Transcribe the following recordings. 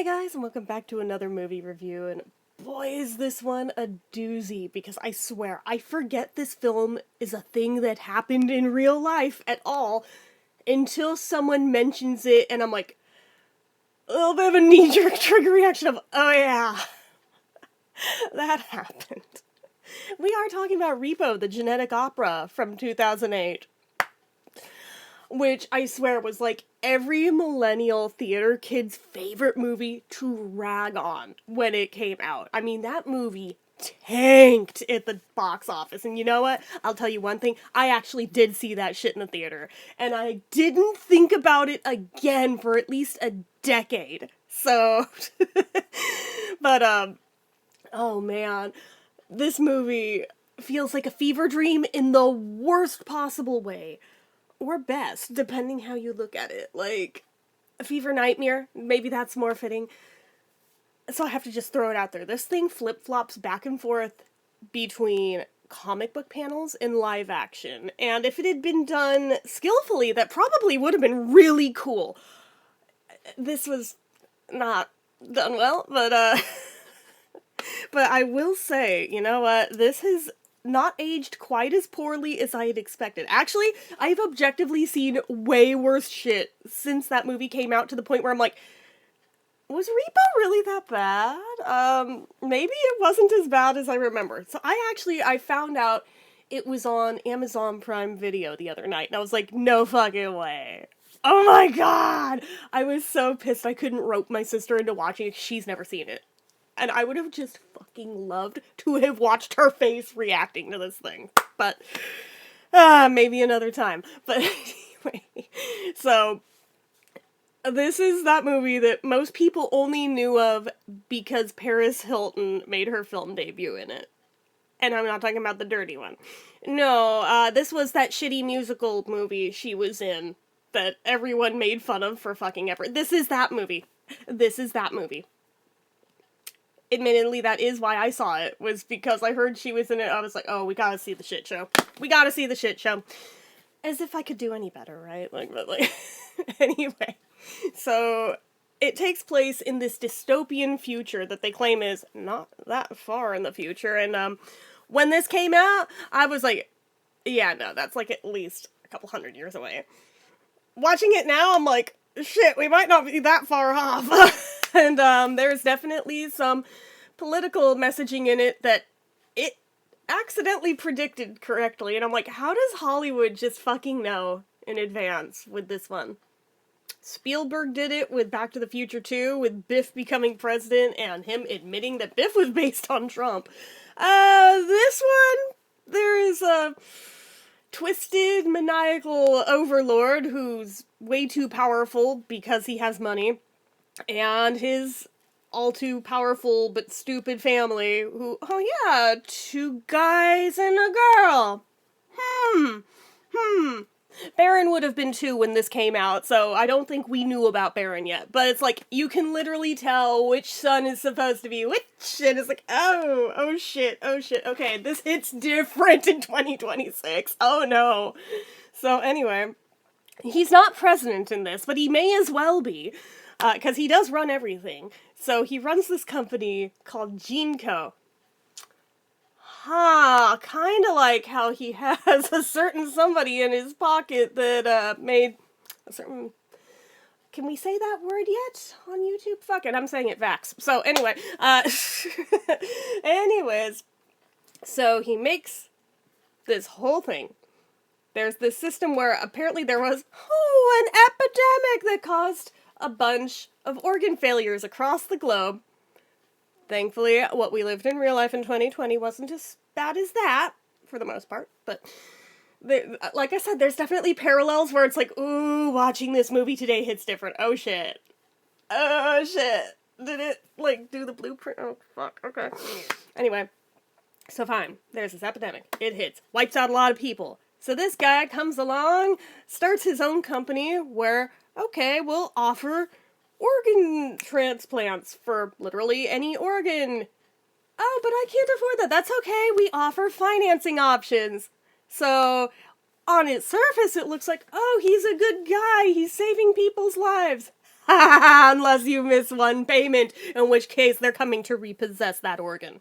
Hey guys, and welcome back to another movie review, and boy is this one a doozy, because I swear, I forget this film is a thing that happened in real life at all, until someone mentions it, and I'm like, a little bit of a knee-jerk trigger reaction of, oh yeah, that happened. We are talking about Repo, the genetic opera from 2008. Which I swear was like every millennial theater kid's favorite movie to rag on when it came out. I mean, that movie tanked at the box office. And you know what? I'll tell you one thing. I actually did see that shit in the theater. And I didn't think about it again for at least a decade. So, but, oh man. This movie feels like a fever dream in the worst possible way. Or best, depending how you look at it. Like, a fever nightmare, maybe that's more fitting. So I have to just throw it out there. This thing flip-flops back and forth between comic book panels and live action. And if it had been done skillfully, that probably would have been really cool. This was not done well, but I will say, you know what, this has not aged quite as poorly as I had expected. Actually, I've objectively seen way worse shit since that movie came out, to the point where I'm like, was Repo really that bad? Maybe it wasn't as bad as I remember. So I found out it was on Amazon Prime Video the other night, and I was like, no fucking way. Oh my god! I was so pissed I couldn't rope my sister into watching it. She's never seen it. And I would have just fucking loved to have watched her face reacting to this thing. But, maybe another time. But anyway, so, this is that movie that most people only knew of because Paris Hilton made her film debut in it. And I'm not talking about the dirty one. No, this was that shitty musical movie she was in that everyone made fun of for fucking ever. This is that movie. This is that movie. Admittedly, that is why I saw it, was because I heard she was in it. I was like, oh, we gotta see the shit show. We gotta see the shit show. As if I could do any better, right? But anyway. So, it takes place in this dystopian future that they claim is not that far in the future. And, when this came out, I was like, yeah, no, that's like at least a couple hundred years away. Watching it now, I'm like, shit, we might not be that far off. And, there's definitely some political messaging in it that it accidentally predicted correctly. And I'm like, how does Hollywood just fucking know in advance with this one? Spielberg did it with Back to the Future 2, with Biff becoming president and him admitting that Biff was based on Trump. This one, there is a twisted, maniacal overlord who's way too powerful because he has money. And his all-too-powerful but stupid family, who, oh yeah, 2 guys and a girl. Baron would have been 2 when this came out, so I don't think we knew about Baron yet. But it's like, you can literally tell which son is supposed to be which, and it's like, oh shit, okay, this hits different in 2026, oh no. So anyway, he's not president in this, but he may as well be. Because he does run everything. So he runs this company called GeneCo. Kinda like how he has a certain somebody in his pocket that, made a certain... Can we say that word yet on YouTube? Fuck it, I'm saying it vax. So anyway, anyways, so he makes this whole thing. There's this system where apparently there was, an epidemic that caused a bunch of organ failures across the globe. Thankfully, what we lived in real life in 2020 wasn't as bad as that, for the most part, but like I said, there's definitely parallels where it's like, ooh, watching this movie today hits different. Oh shit. Did it, like, do the blueprint? Oh, fuck, okay. Anyway, so fine, there's this epidemic. It hits, wipes out a lot of people. So this guy comes along, starts his own company where, okay, we'll offer organ transplants for literally any organ. Oh, but I can't afford that. That's okay. We offer financing options. So, on its surface, it looks like, oh, he's a good guy. He's saving people's lives. Unless you miss one payment, in which case they're coming to repossess that organ.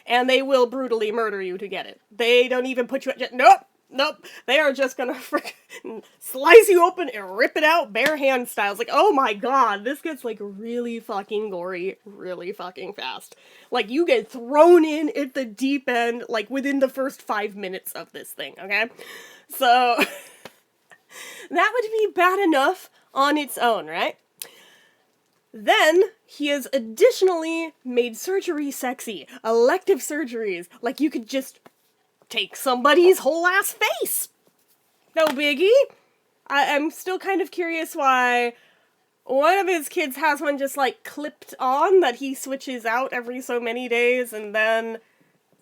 And they will brutally murder you to get it. They don't even put you at... Nope! Nope. They are just gonna freaking slice you open and rip it out bare hand style. It's like, oh my god, this gets like really fucking gory really fucking fast. Like, you get thrown in at the deep end like within the first 5 minutes of this thing, okay? So, that would be bad enough on its own, right? Then, he has additionally made surgery sexy. Elective surgeries. Like, you could just take somebody's whole ass face. No biggie. I'm still kind of curious why one of his kids has one just, like, clipped on that he switches out every so many days, and then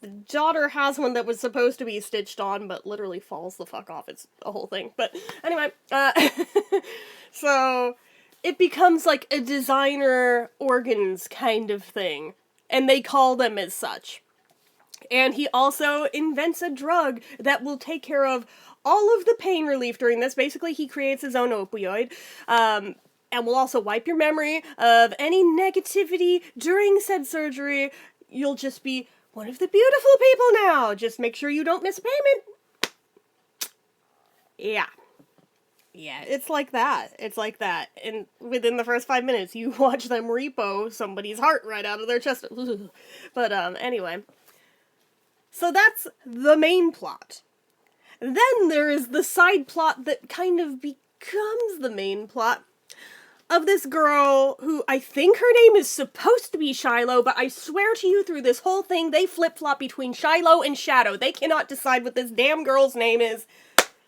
the daughter has one that was supposed to be stitched on, but literally falls the fuck off. It's a whole thing. But anyway, so it becomes like a designer organs kind of thing, and they call them as such. And he also invents a drug that will take care of all of the pain relief during this. Basically, he creates his own opioid, and will also wipe your memory of any negativity during said surgery. You'll just be one of the beautiful people now. Just make sure you don't miss a payment. Yeah. Yeah, it's like that. It's like that. And within the first 5 minutes, you watch them repo somebody's heart right out of their chest. But, anyway. So that's the main plot. Then there is the side plot that kind of becomes the main plot of this girl who I think her name is supposed to be Shiloh, but I swear to you through this whole thing, they flip-flop between Shiloh and Shadow. They cannot decide what this damn girl's name is.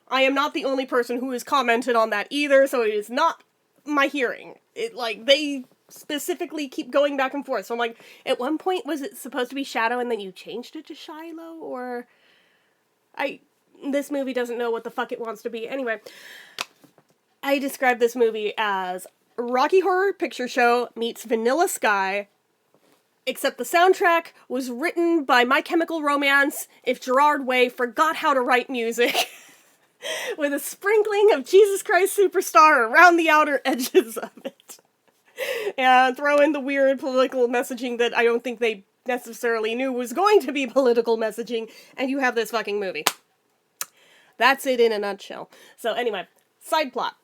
I am not the only person who has commented on that either, so it is not my hearing. They specifically keep going back and forth. So I'm like, at one point, was it supposed to be Shadow and then you changed it to Shiloh? Or... This movie doesn't know what the fuck it wants to be. Anyway, I describe this movie as Rocky Horror Picture Show meets Vanilla Sky, except the soundtrack was written by My Chemical Romance if Gerard Way forgot how to write music, with a sprinkling of Jesus Christ Superstar around the outer edges of it. And throw in the weird political messaging that I don't think they necessarily knew was going to be political messaging, and you have this fucking movie. That's it in a nutshell. So anyway, side plot.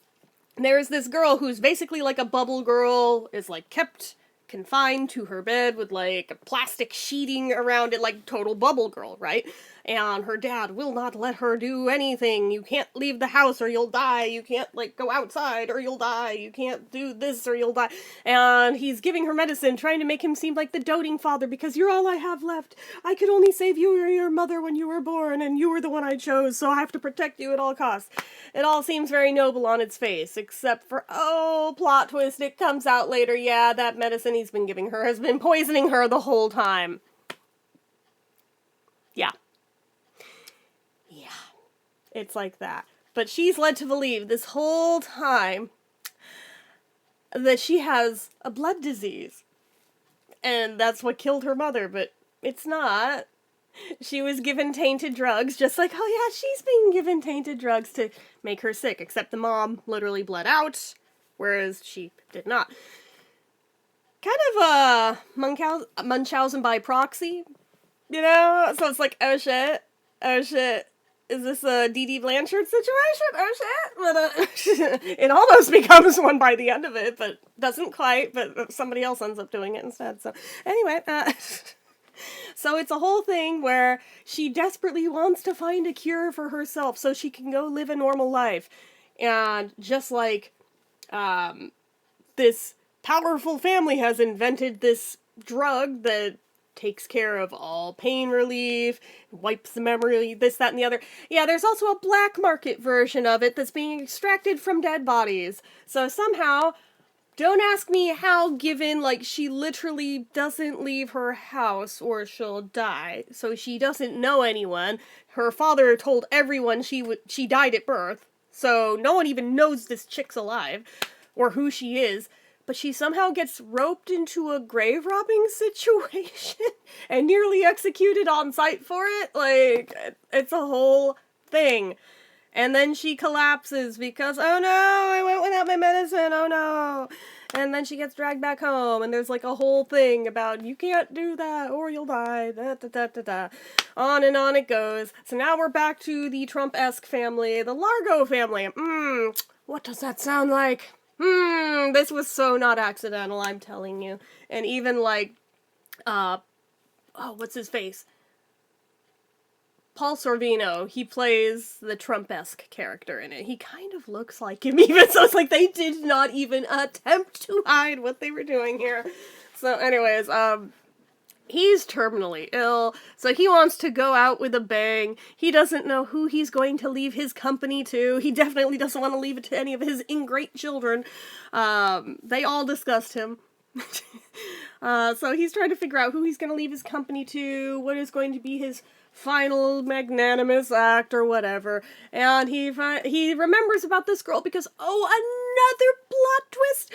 There's this girl who's basically like a bubble girl, is like kept confined to her bed with like a plastic sheeting around it, like total bubble girl, right? And her dad will not let her do anything. You can't leave the house or you'll die. You can't like go outside or you'll die. You can't do this or you'll die. And he's giving her medicine, trying to make him seem like the doting father because you're all I have left. I could only save you or your mother when you were born and you were the one I chose, so I have to protect you at all costs. It all seems very noble on its face, except for, oh, plot twist, it comes out later, yeah, that medicine he's been giving her has been poisoning her the whole time. Yeah. Yeah. It's like that. But she's led to believe this whole time that she has a blood disease. And that's what killed her mother, but it's not. She was given tainted drugs, just like, oh yeah, she's being given tainted drugs to make her sick, except the mom literally bled out, whereas she did not. Kind of, Munchausen by proxy, you know? So it's like, oh shit, is this a Dee Blanchard situation? Oh shit, but it almost becomes one by the end of it, but doesn't quite, but somebody else ends up doing it instead, so anyway, so it's a whole thing where she desperately wants to find a cure for herself so she can go live a normal life. And just like this powerful family has invented this drug that takes care of all pain relief, wipes the memory, this, that, and the other. Yeah, there's also a black market version of it that's being extracted from dead bodies. So somehow... Don't ask me how, given, like, she literally doesn't leave her house or she'll die. So she doesn't know anyone. Her father told everyone she died at birth. So no one even knows this chick's alive or who she is. But she somehow gets roped into a grave robbing situation and nearly executed on sight for it. Like, it's a whole thing. And then she collapses because, oh no, I went without my medicine, oh no. And then she gets dragged back home, and there's like a whole thing about you can't do that or you'll die, da da da da da. On and on it goes. So now we're back to the Trump-esque family, the Largo family. What does that sound like? This was so not accidental, I'm telling you. And even like, what's his face? Paul Sorvino, he plays the Trump-esque character in it. He kind of looks like him even, so it's like they did not even attempt to hide what they were doing here. So anyways, he's terminally ill, so he wants to go out with a bang. He doesn't know who he's going to leave his company to. He definitely doesn't want to leave it to any of his ingrate children. They all disgust him. So he's trying to figure out who he's going to leave his company to, what is going to be his final magnanimous act or whatever, and he remembers about this girl because, another plot twist!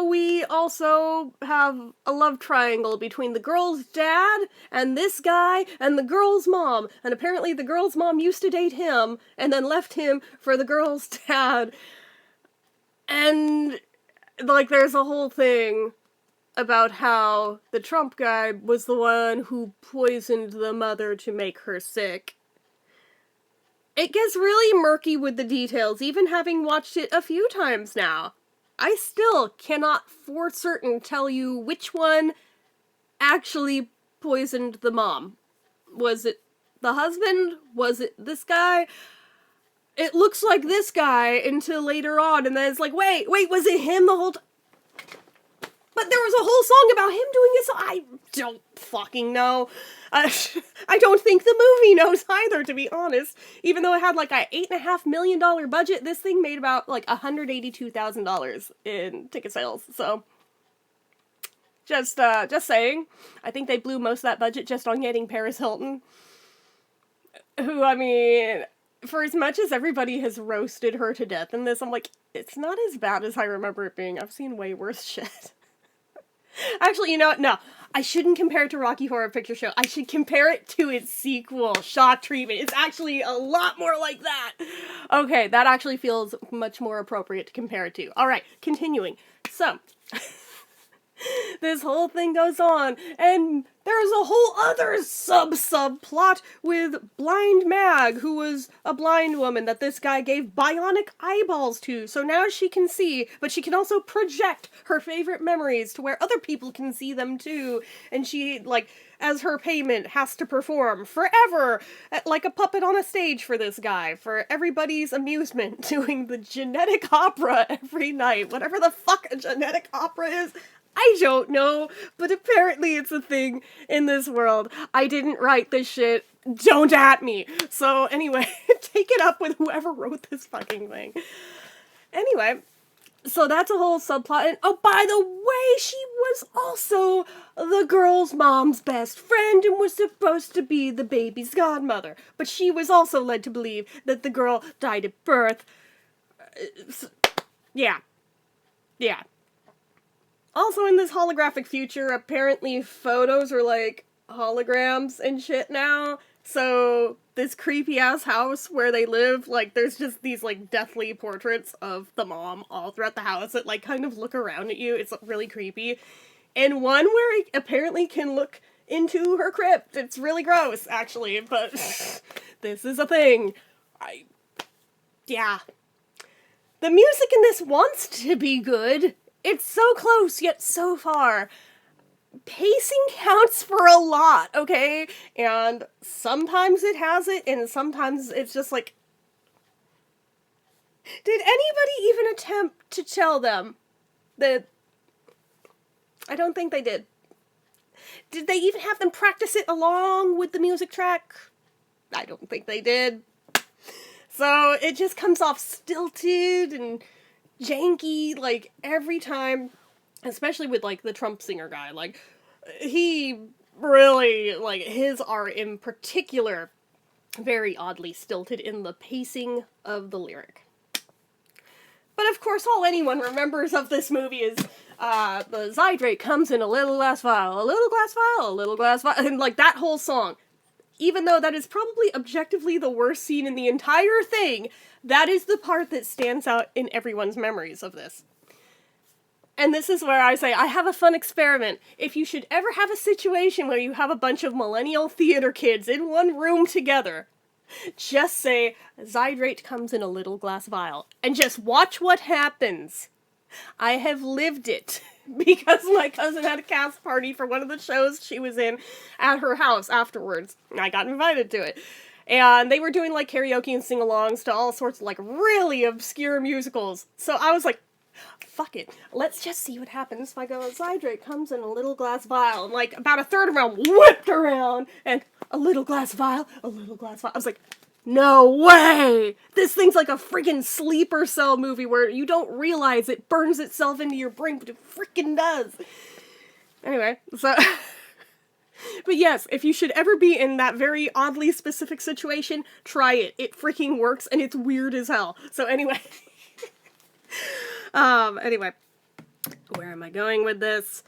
We also have a love triangle between the girl's dad and this guy and the girl's mom, and apparently the girl's mom used to date him and then left him for the girl's dad, and like there's a whole thing about how the Trump guy was the one who poisoned the mother to make her sick. It gets really murky with the details, even having watched it a few times now. I still cannot for certain tell you which one actually poisoned the mom. Was it the husband? Was it this guy? It looks like this guy until later on, and then it's like, wait, was it him the whole time? But there was a whole song about him doing it, so I don't fucking know. I don't think the movie knows either, to be honest. Even though it had like a $8.5 million budget, this thing made about like $182,000 in ticket sales. So, just saying. I think they blew most of that budget just on getting Paris Hilton. Who, I mean, for as much as everybody has roasted her to death in this, I'm like, it's not as bad as I remember it being. I've seen way worse shit. Actually, you know what? No. I shouldn't compare it to Rocky Horror Picture Show. I should compare it to its sequel, Shock Treatment. It's actually a lot more like that. Okay, that actually feels much more appropriate to compare it to. Alright, continuing. So, this whole thing goes on, and there's a whole other subplot with Blind Mag, who was a blind woman that this guy gave bionic eyeballs to, so now she can see, but she can also project her favorite memories to where other people can see them too, and she, like, as her payment, has to perform forever, like a puppet on a stage for this guy, for everybody's amusement, doing the genetic opera every night, whatever the fuck a genetic opera is. I don't know, but apparently it's a thing in this world. I didn't write this shit. Don't at me. So anyway, take it up with whoever wrote this fucking thing. Anyway, so that's a whole subplot. And oh, by the way, she was also the girl's mom's best friend and was supposed to be the baby's godmother. But she was also led to believe that the girl died at birth. Yeah. Also, in this holographic future, apparently photos are, like, holograms and shit now. So, this creepy-ass house where they live, like, there's just these, like, deathly portraits of the mom all throughout the house that, like, kind of look around at you. It's really creepy. And one where it apparently can look into her crypt. It's really gross, actually, but this is a thing. Yeah. The music in this wants to be good. It's so close, yet so far. Pacing counts for a lot, okay? And sometimes it has it, and sometimes it's just like... Did anybody even attempt to tell them that... I don't think they did. Did they even have them practice it along with the music track? I don't think they did. So it just comes off stilted and janky, like, every time, especially with, like, the Trump singer guy, like, he really, like, his are in particular very oddly stilted in the pacing of the lyric. But of course, all anyone remembers of this movie is, the Zydrate comes in a little glass vial, a little glass vial, a little glass vial, and, like, that whole song. Even though that is probably objectively the worst scene in the entire thing, that is the part that stands out in everyone's memories of this. And this is where I say, I have a fun experiment. If you should ever have a situation where you have a bunch of millennial theater kids in one room together, just say, Zydrate comes in a little glass vial, and just watch what happens. I have lived it, because my cousin had a cast party for one of the shows she was in at her house afterwards. I got invited to it. And they were doing, like, karaoke and sing-alongs to all sorts of, like, really obscure musicals. So I was like, fuck it. Let's just see what happens if I go, Zydrate comes in a little glass vial. And, like, about a third of them whipped around, and a little glass vial, a little glass vial. I was like, no way! This thing's like a freaking sleeper cell movie where you don't realize it burns itself into your brain, but it freaking does. Anyway, so... But yes, if you should ever be in that very oddly specific situation, try it. It freaking works, and it's weird as hell. So anyway... anyway, where am I going with this?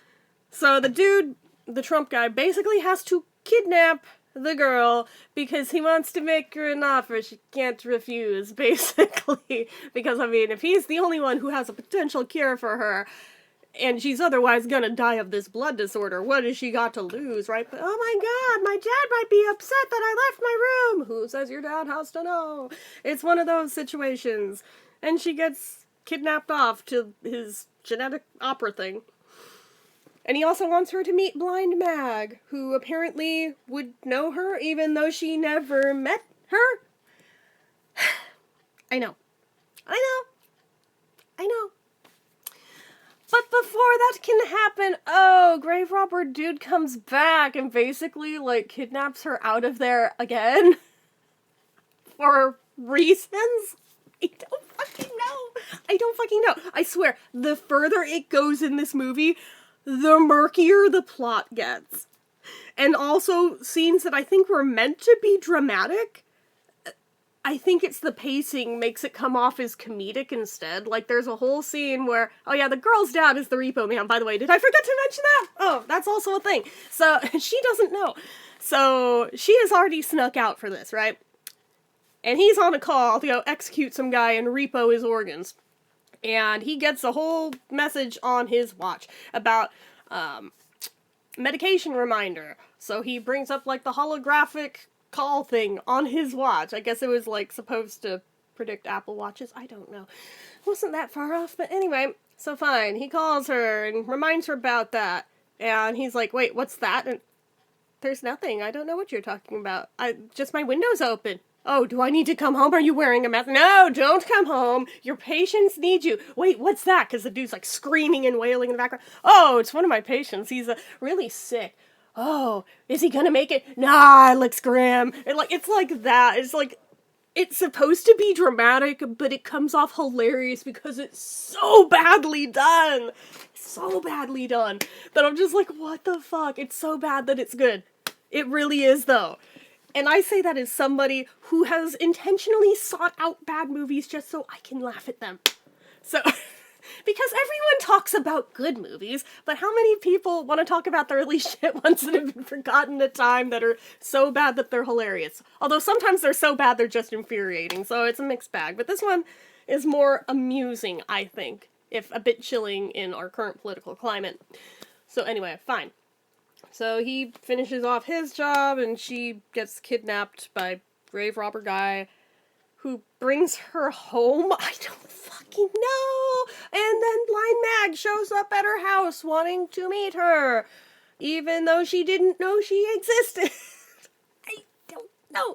So the dude, the Trump guy, basically has to kidnap the girl because he wants to make her an offer she can't refuse, basically. Because, I mean, if he's the only one who has a potential cure for her, and she's otherwise gonna die of this blood disorder, what has she got to lose, right? But, oh my god, my dad might be upset that I left my room! Who says your dad has to know? It's one of those situations. And she gets kidnapped off to his genetic opera thing. And he also wants her to meet Blind Mag, who apparently would know her even though she never met her. I know. But before that can happen, grave robber dude comes back and basically, like, kidnaps her out of there again. For reasons? I don't fucking know. I swear, the further it goes in this movie, the murkier the plot gets. And also, scenes that I think were meant to be dramatic, I think it's the pacing makes it come off as comedic instead. Like, there's a whole scene where, oh yeah, the girl's dad is the Repo Man, by the way. Did I forget to mention that? Oh, that's also a thing. So, she doesn't know. So, she has already snuck out for this, right? And he's on a call to go execute some guy and repo his organs. And he gets a whole message on his watch about, medication reminder. So he brings up, like, the holographic call thing on his watch. I guess it was, like, supposed to predict Apple Watches. I don't know. Wasn't that far off, but anyway. So fine. He calls her and reminds her about that. And he's like, wait, what's that? And there's nothing. I don't know what you're talking about. Just my window's open. Oh, do I need to come home? Are you wearing a mask? No, don't come home. Your patients need you. Wait, what's that? Because the dude's, like, screaming and wailing in the background. Oh, it's one of my patients. He's really sick. Oh, is he gonna make it? Nah, it looks grim. And, like, it's like that. It's like, it's supposed to be dramatic, but it comes off hilarious because it's so badly done. So badly done. That I'm just like, what the fuck? It's so bad that it's good. It really is, though. And I say that as somebody who has intentionally sought out bad movies just so I can laugh at them. So, because everyone talks about good movies, but how many people want to talk about the really shit ones that have been forgotten at time that are so bad that they're hilarious? Although sometimes they're so bad they're just infuriating, so it's a mixed bag. But this one is more amusing, I think, if a bit chilling in our current political climate. So anyway, fine. So he finishes off his job, and she gets kidnapped by grave robber guy, who brings her home. I don't fucking know. And then Blind Mag shows up at her house wanting to meet her, even though she didn't know she existed. I don't know.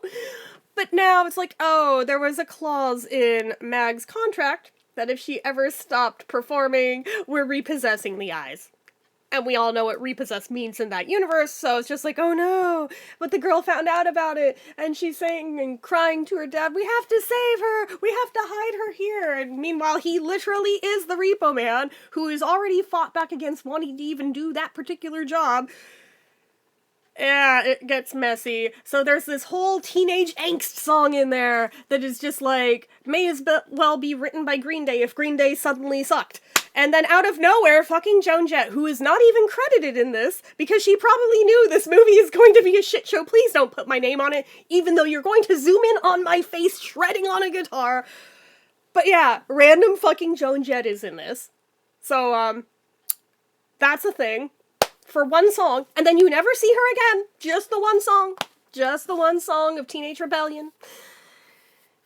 But now it's like, oh, there was a clause in Mag's contract that if she ever stopped performing, we're repossessing the eyes. And we all know what repossess means in that universe, so it's just like, oh no, but the girl found out about it, and she's saying and crying to her dad, we have to save her, we have to hide her here, and meanwhile he literally is the Repo Man, who has already fought back against wanting to even do that particular job. Yeah, it gets messy. So there's this whole teenage angst song in there that is just like, may as well be written by Green Day if Green Day suddenly sucked. And then out of nowhere, fucking Joan Jett, who is not even credited in this, because she probably knew this movie is going to be a shit show, please don't put my name on it, even though you're going to zoom in on my face shredding on a guitar. But yeah, random fucking Joan Jett is in this. So, That's a thing. For one song, and then you never see her again. Just the one song. Just the one song of Teenage Rebellion.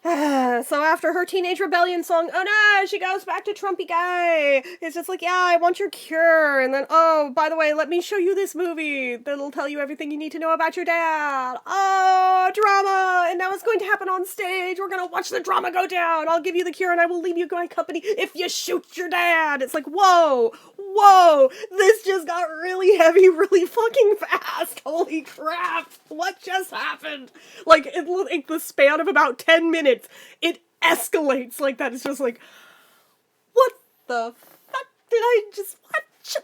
So after her Teenage Rebellion song, oh no, she goes back to Trumpy guy. It's just like, yeah, I want your cure. And then, oh, by the way, let me show you this movie that'll tell you everything you need to know about your dad. Oh, drama. And now it's going to happen on stage. We're going to watch the drama go down. I'll give you the cure and I will leave you my company if you shoot your dad. It's like, whoa, this just got really heavy really fucking fast. Holy crap. What just happened? Like, in the span of about 10 minutes, it escalates like that. It's just like, what the fuck did I just watch?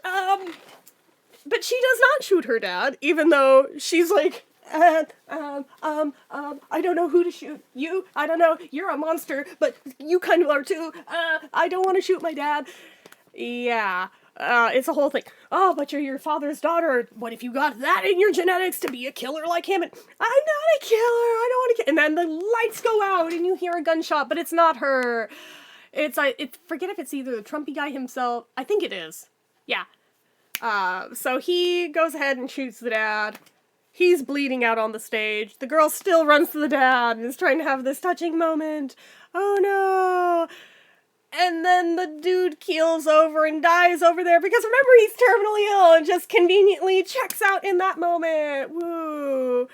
But she does not shoot her dad, even though she's like, I don't know who to shoot. You, I don't know, you're a monster, but you kind of are too. I don't want to shoot my dad. Yeah. It's a whole thing. Oh, but you're your father's daughter. What if you got that in your genetics to be a killer like him? And I'm not a killer. I don't want to kill. And then the lights go out and you hear a gunshot, but it's not her. Forget if it's either the Trumpy guy himself. I think it is. Yeah. So he goes ahead and shoots the dad. He's bleeding out on the stage. The girl still runs to the dad and is trying to have this touching moment. Oh no. And then the dude keels over and dies over there because remember, he's terminally ill and just conveniently checks out in that moment. Woo.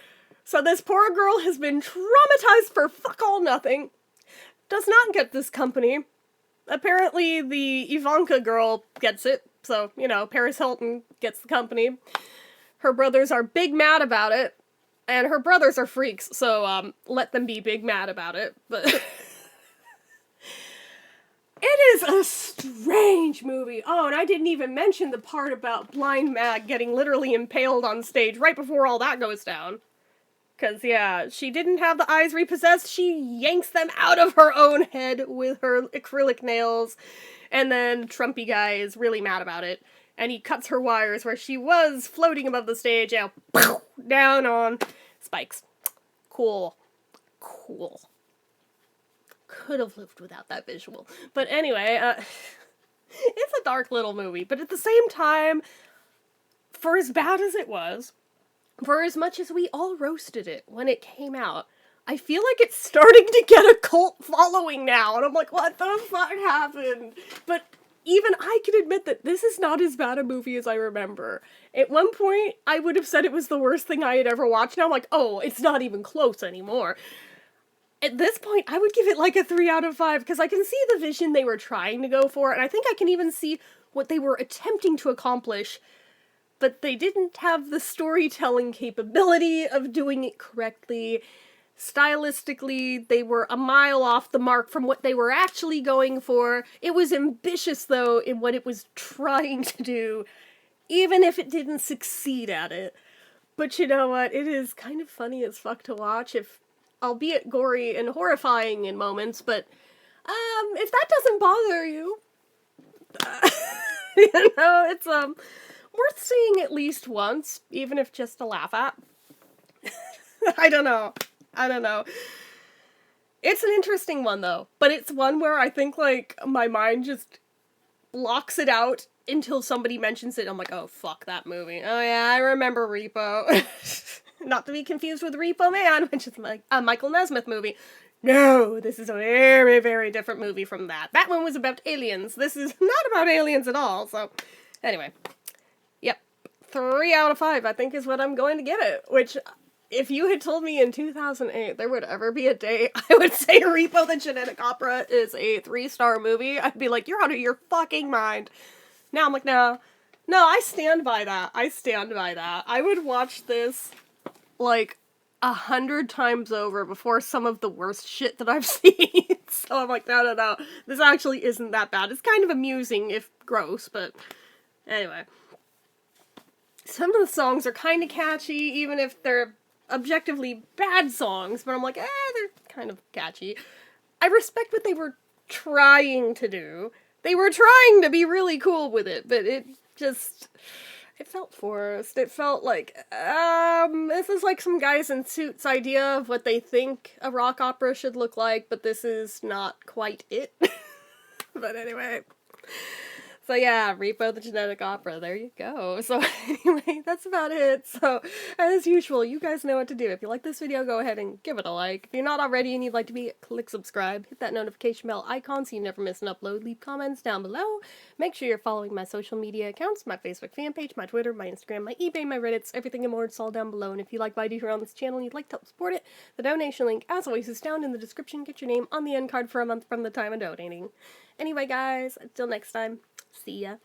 So this poor girl has been traumatized for fuck all nothing. Does not get this company. Apparently the Ivanka girl gets it. So, you know, Paris Hilton gets the company. Her brothers are big mad about it. And her brothers are freaks, so let them be big mad about it. But it is a strange movie. Oh, and I didn't even mention the part about Blind Mag getting literally impaled on stage right before all that goes down. Because, yeah, she didn't have the eyes repossessed. She yanks them out of her own head with her acrylic nails. And then Trumpy guy is really mad about it. And he cuts her wires where she was floating above the stage and down on spikes. Cool. Could have lived without that visual. But anyway, it's a dark little movie. But at the same time, for as bad as it was, for as much as we all roasted it when it came out, I feel like it's starting to get a cult following now. And I'm like, what the fuck happened? But even I can admit that this is not as bad a movie as I remember. At one point, I would have said it was the worst thing I had ever watched. Now I'm like, oh, it's not even close anymore. At this point, I would give it like a 3 out of 5, because I can see the vision they were trying to go for, and I think I can even see what they were attempting to accomplish, but they didn't have the storytelling capability of doing it correctly. Stylistically, they were a mile off the mark from what they were actually going for. It was ambitious, though, in what it was trying to do, even if it didn't succeed at it. But you know what? It is kind of funny as fuck to watch, albeit gory and horrifying in moments, but if that doesn't bother you, you know, it's worth seeing at least once, even if just to laugh at. I don't know. It's an interesting one, though, but it's one where I think, like, my mind just blocks it out until somebody mentions it. I'm like, oh, fuck that movie. Oh, yeah, I remember Repo. Not to be confused with Repo Man, which is like a Michael Nesmith movie. No, this is a very, very different movie from that. That one was about aliens. This is not about aliens at all, so anyway. Yep. 3 out of 5, I think, is what I'm going to give it, which, if you had told me in 2008 there would ever be a day I would say Repo the Genetic Opera is a 3-star movie, I'd be like, you're out of your fucking mind. Now I'm like, no, I stand by that. I would watch this like 100 times over before some of the worst shit that I've seen. So I'm like, no. This actually isn't that bad. It's kind of amusing, if gross, but anyway. Some of the songs are kind of catchy, even if they're objectively bad songs, but I'm like, they're kind of catchy. I respect what they were trying to do. They were trying to be really cool with it, but it felt forced. It felt like, this is like some guys in suits' idea of what they think a rock opera should look like, but this is not quite it. But anyway. So yeah, Repo the Genetic Opera, there you go. So anyway, that's about it. So as usual, you guys know what to do. If you like this video, go ahead and give it a like. If you're not already and you'd like to be, click subscribe, hit that notification bell icon so you never miss an upload, leave comments down below. Make sure you're following my social media accounts, my Facebook fan page, my Twitter, my Instagram, my eBay, my Reddits, everything and more, it's all down below. And if you like what I do here on this channel and you'd like to help support it, the donation link, as always, is down in the description. Get your name on the end card for a month from the time of donating. Anyway, guys, until next time, see ya.